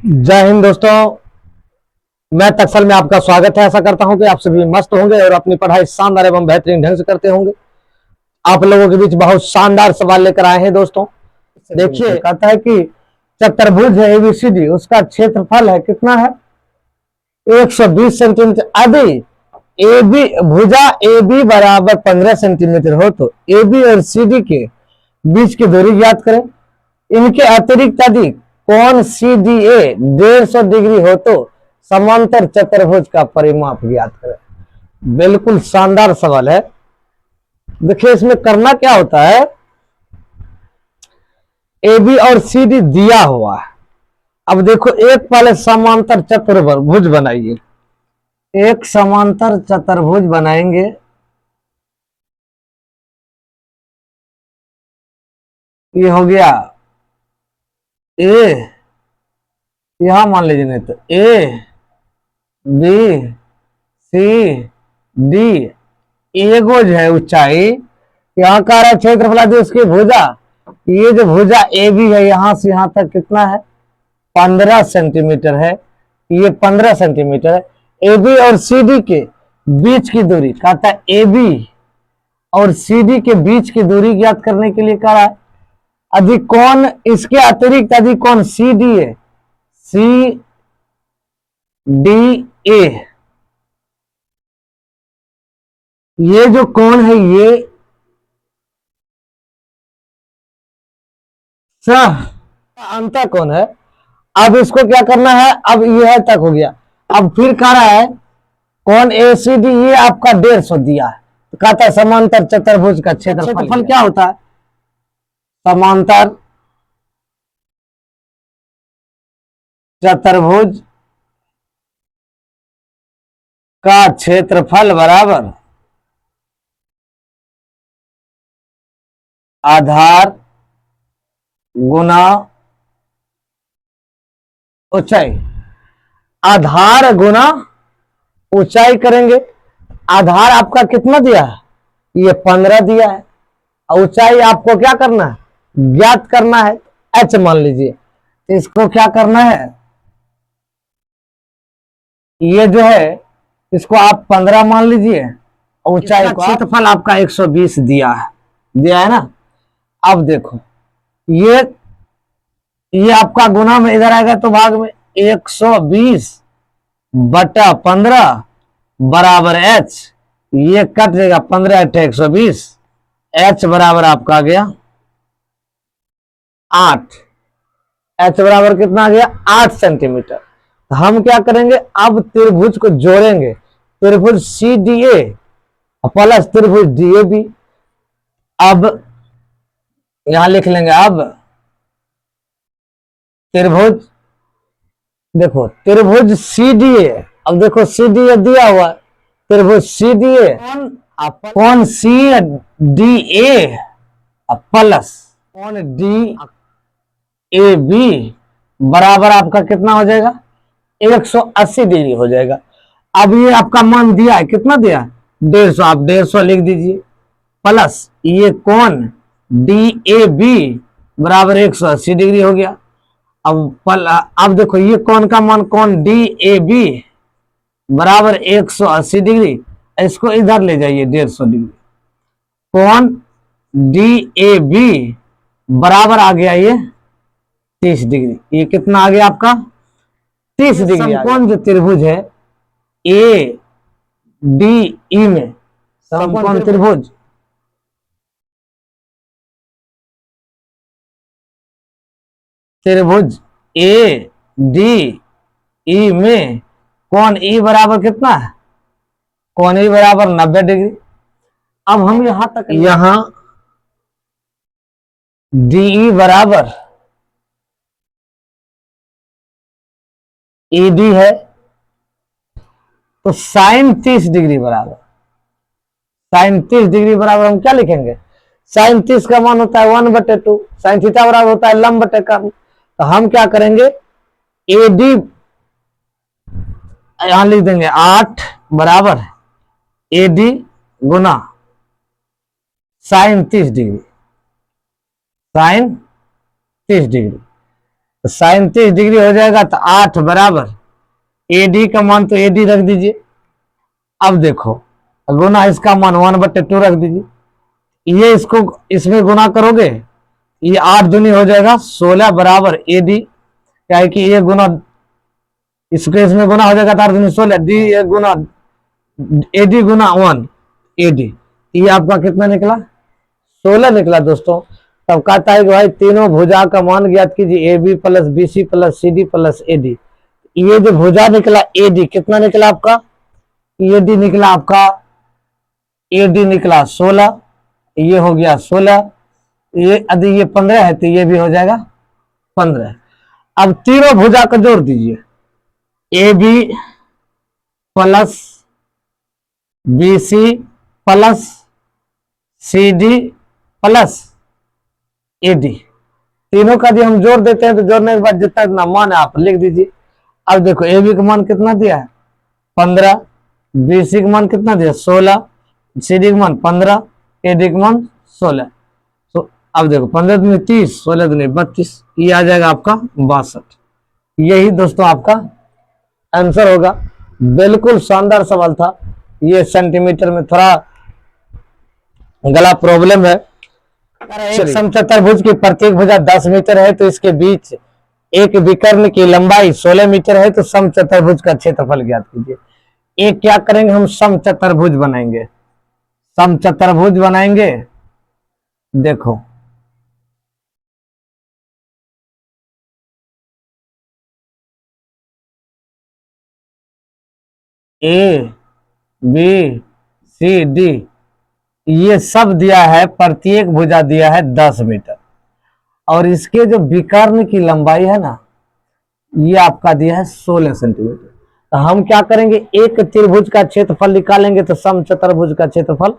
जय हिंद दोस्तों। मैं तक्सल में आपका स्वागत है। आशा करता हूं कि आप सभी मस्त होंगे और अपनी पढ़ाई शानदार एवं बेहतरीन ढंग से करते होंगे। आप लोगों के बीच बहुत शानदार सवाल लेकर आए हैं दोस्तों। देखिए, कहता है कि चतुर्भुज है एबीसीडी, उसका क्षेत्रफल है कितना है? 120 सेंटीमीटर। यदि ए बी भुजा ए बी बराबर 15 सेंटीमीटर हो तो ए बी और सी डी के बीच की दूरी ज्ञात करें। इनके अतिरिक्त यदि कोण सी डी ए 150 डिग्री हो तो समांतर चतुर्भुज का परिमाप ज्ञात करें। बिल्कुल शानदार सवाल है। देखिए, इसमें करना क्या होता है, ए बी और सी डी दिया हुआ है। अब देखो, एक पहले समांतर चतुर्भुज बनाइए। एक समांतर चतुर्भुज बनाएंगे। ये हो गया ए, यहां मान लीजिए, नहीं तो ए बी सी डी एगो जो है ऊंचाई, यहाँ का रहा क्षेत्रफल दी उसकी भुजा। ये जो भुजा ए बी है यहां से यहां तक कितना है? 15 सेंटीमीटर है। ये 15 सेंटीमीटर है। ए बी और सी डी के बीच की दूरी कहता है, ए बी और सी डी के बीच की दूरी ज्ञात करने के लिए कह रहा है। अधिक कोण, इसके अतिरिक्त अधिक कोण C D A, C D A, ये जो कोण है ये अंतर कोण है। अब इसको क्या करना है? अब यह तक हो गया। अब फिर कह रहा है कोण ए सी डी, ये आपका 150 दिया है, तो कहता है समांतर चतुर्भुज का क्षेत्रफल क्या होता है? समांतर चतुर्भुज का क्षेत्रफल बराबर आधार गुना ऊंचाई। आधार गुना ऊंचाई करेंगे। आधार आपका कितना दिया है? ये 15 दिया है। ऊंचाई आपको क्या करना है? ज्ञात करना है। एच मान लीजिए। इसको क्या करना है? ये जो है इसको आप 15 मान लीजिए। ऊंचाई का क्षेत्रफल आपका 120 दिया है ना। अब देखो, ये आपका गुना में इधर आएगा तो भाग में 120/15 बराबर एच। ये कट जाएगा, 15 × 120। एच बराबर आपका आ गया 8। एच बराबर कितना आ गया? 8 सेंटीमीटर। हम क्या करेंगे? अब त्रिभुज को जोड़ेंगे। त्रिभुज सी डी ए प्लस त्रिभुज डी ए बी। अब यहां लिख लेंगे। अब त्रिभुज, देखो त्रिभुज सी डी ए। अब देखो सी डी ए दिया हुआ है। त्रिभुज सी डी ए कौन सी डी ए प्लस कौन डी ए बी बराबर आपका कितना हो जाएगा? 180 डिग्री हो जाएगा। अब ये आपका मान दिया है, कितना दिया है? 150। आप 150 लिख दीजिए प्लस ये कौन डी ए बी बराबर 180 डिग्री हो गया। अब देखो, ये कौन का मान, कौन डी ए बी बराबर 180 डिग्री। इसको इधर ले जाइए 150 डिग्री। कौन डी ए बी बराबर आ गया ये 30 डिग्री। ये कितना आ गया आपका? 30 डिग्री। कौन जो त्रिभुज है ए डी ई में, समकोण त्रिभुज त्रिभुज ए डी ई में कौन ई बराबर कितना है? कौन ई बराबर 90 डिग्री। अब हम यहां तक, यहां डी बराबर ए डी है तो साइन 30 डिग्री बराबर, साइन 30 डिग्री बराबर हम क्या लिखेंगे? साइन 30 का मान होता है 1/2। साइन थीटा बराबर होता है लंब बटे कर्ण। तो हम क्या करेंगे? ए डी यहां लिख देंगे 8 बराबर ए डी गुना साइन 30 डिग्री, साइन 30 डिग्री। तो 37 डिग्री हो जाएगा, तो 8 बराबर AD का मान तो AD रख दीजिए। अब देखो गुना इसका मान 1/2 रख दीजिए। ये इसको इसमें गुना करोगे, ये 8 दूनी हो जाएगा 16 बराबर AD। क्या है कि ये गुना इसको इसमें गुना हो जाएगा, 8 दूनी 16, डी गुना AD गुना 1 AD। ये आपका कितना निकला? 16 निकला दोस्तों। तब कहता है कि भाई तीनों भुजा का मान ज्ञात कीजिए, AB plus BC plus CD plus AD। ये जो भुजा निकला AD कितना निकला आपका? AD निकला आपका, AD निकला 16, ये हो गया 16, ये यदि ये 15 है तो ये भी हो जाएगा 15। अब तीनों भुजा को जोड़ दीजिए, AB plus BC plus CD plus AD, तीनों का भी हम जोड़ देते हैं तो जोड़ने के बाद जितना इतना मान है आप लिख दीजिए। अब देखो AB का मान कितना दिया है? 15, BC का मान कितना दिया? 16, CD का मान 15, AD का मान 16। तो अब देखो 15 दूनी 30, 16 दूनी 32, ये आ जाएगा आपका 62। यही दोस्तों आपका आंसर होगा। बिल्कुल शानदार सवाल था। ये सेंटीमीटर में थोड़ा गला प्रॉब्लम है। एक समचतुर्भुज की प्रत्येक भुजा 10 मीटर है, तो इसके बीच एक विकर्ण की लंबाई 16 मीटर है, तो समचतुर्भुज का क्षेत्रफल ज्ञात कीजिए। एक क्या करेंगे, हम समचतुर्भुज बनाएंगे। समचतुर्भुज बनाएंगे, देखो ABCD ये सब दिया है, प्रत्येक भुजा दिया है 10 मीटर, और इसके जो विकर्ण की लंबाई है ना, ये आपका दिया है 16 सेंटीमीटर। तो हम क्या करेंगे, एक त्रिभुज का क्षेत्रफल निकालेंगे तो समचतुर्भुज का क्षेत्रफल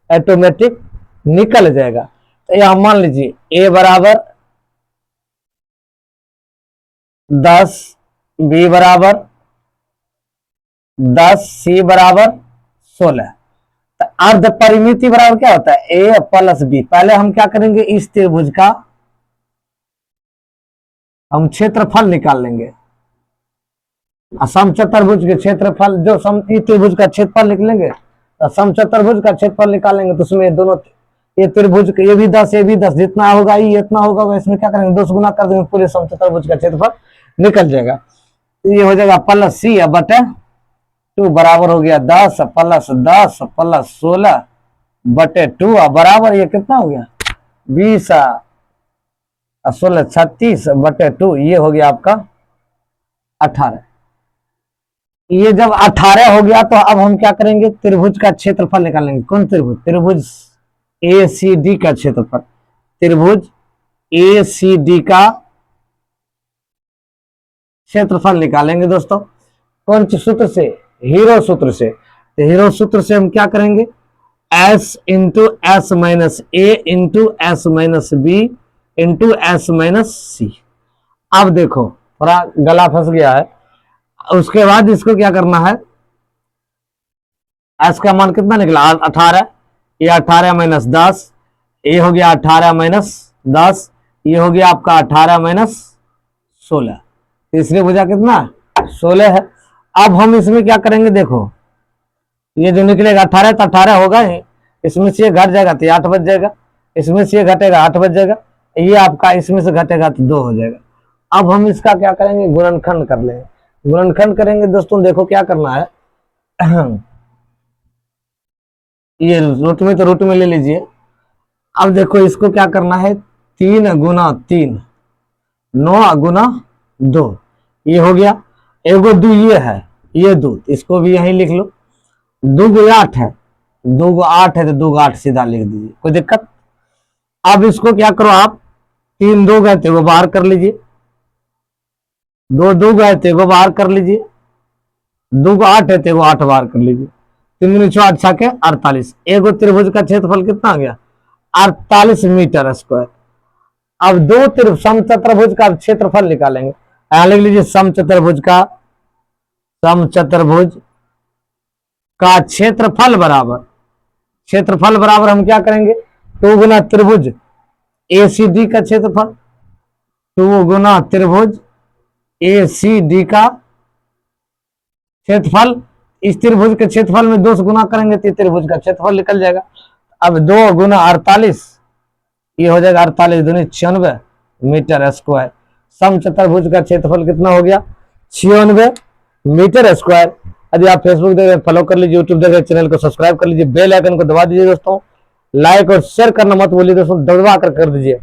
ऑटोमेटिक निकल जाएगा। तो यहां मान लीजिए A बराबर 10, B बराबर 10, C बराबर 16। तो अर्ध परिमिति बराबर क्या होता है? A plus B। पहले हम क्या करेंगे, इस त्रिभुज का हम क्षेत्रफल निकाल लेंगे। समचतुर्भुज के क्षेत्रफल जो त्रिभुज का क्षेत्रफल निकलेंगे, तो समचतुर्भुज का क्षेत्रफल निकालेंगे, तो उसमें दोनों ये त्रिभुज ये भी 10 ये भी 10 जितना होगा ये इतना होगा, इसमें क्या करेंगे 2 गुना कर देंगे, पूरे समचतुर्भुज का क्षेत्रफल निकल जाएगा। तो ये हो जाएगा प्लस C बटे 2 बराबर हो गया 10 प्लस 10 प्लस 16 बटे 2 बराबर ये कितना हो गया 20 16 36 बटे 2, ये हो गया आपका 18। ये जब 18 हो गया तो अब हम क्या करेंगे, त्रिभुज का क्षेत्रफल निकालेंगे। कौन त्रिभुज? त्रिभुज ACD का क्षेत्रफल। त्रिभुज ACD का क्षेत्रफल निकालेंगे दोस्तों। कौन से सूत्र से? हीरो सूत्र से। तो हीरो सूत्र से हम क्या करेंगे, S into S minus A into S minus B into S minus C। अब देखो थोड़ा गला फंस गया है। उसके बाद इसको क्या करना है, S का मान कितना निकला 18, ये 18 माइनस 10, ये हो गया 18 माइनस 10, ये हो गया आपका 18 माइनस 16। तीसरी भुजा कितना 16 है। अब हम इसमें क्या करेंगे, देखो ये जो निकलेगा 18 तो 18 होगा ही, इसमें से ये घट जाएगा तो 8 बच जाएगा, इसमें से ये घटेगा 8 बच जाएगा, ये आपका इसमें से घटेगा तो 2 हो जाएगा। अब हम इसका क्या करेंगे, गुणनखंड कर लेंगे। गुणनखंड करेंगे दोस्तों, देखो क्या करना है, ये रूट में तो रूट में ले लीजिए। अब देखो इसको क्या करना है, 3 गुना 3 9 गुना 2, ये हो गया। एगो 2 ये है, ये 2 इसको भी यहीं लिख लो। 2 गो 8 है, 2 गो 8 है तो 2 गो 8 सीधा लिख दीजिए, कोई दिक्कत। अब इसको क्या करो आप, 3 2 गए थे वो बाहर कर लीजिए, 2 2 गए थे वो बाहर कर लीजिए, 2 को 8 है तो वो 8 बाहर कर लीजिए। 3 दूनी 6 8 के 48। एगो त्रिभुज का क्षेत्रफल कितना आ गया 48 मीटर स्क्वायर। अब दो त्रिभुज समचतुर्भुज का क्षेत्रफल निकालेंगे। यहां लिख लीजिए समचतुर्भुज का क्षेत्रफल बराबर हम क्या करेंगे, 2 गुना त्रिभुज ACD का क्षेत्रफल 2 गुना त्रिभुज ए सी डी का क्षेत्रफल। इस त्रिभुज के क्षेत्रफल में 2 से गुना करेंगे तो त्रिभुज का क्षेत्रफल निकल जाएगा। अब 2 गुना 48, ये हो जाएगा 48 दूनी 96 मीटर स्क्वायर। समचतुर्भुज का क्षेत्रफल कितना हो गया? 96 मीटर स्क्वायर। यदि आप फेसबुक देख रहे फॉलो कर लीजिए, यूट्यूब देख रहे चैनल को सब्सक्राइब कर लीजिए, बेल आइकन को दबा दीजिए दोस्तों। लाइक और शेयर करना मत भूलिए दोस्तों, दबा कर दीजिए।